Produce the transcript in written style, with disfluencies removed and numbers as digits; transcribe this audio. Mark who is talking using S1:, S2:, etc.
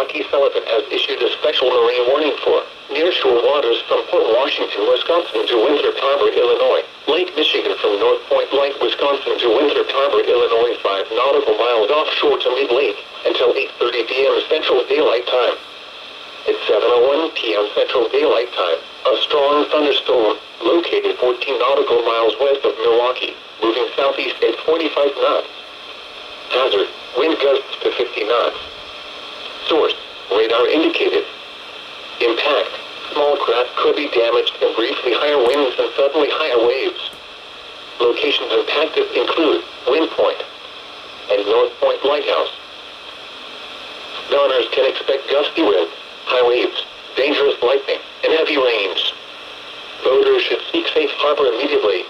S1: Milwaukee Sullivan has issued a special marine warning for nearshore waters from Port Washington, Wisconsin to Winthrop Harbor, Illinois. Lake Michigan from North Point Lake, Wisconsin to Winthrop Harbor, Illinois, 5 nautical miles offshore to mid-lake until 8:30 p.m. Central Daylight Time. At 7:01 p.m. Central Daylight Time, a strong thunderstorm located 14 nautical miles west of Milwaukee, moving southeast at 45 knots. Hazard, wind gusts to 50 knots. Source, radar indicated. Impact, small craft could be damaged and briefly higher winds and suddenly higher waves. Locations impacted include Wind Point and North Point Lighthouse. Goners can expect gusty winds, high waves, dangerous lightning, and heavy rains. Boaters should seek safe harbor immediately.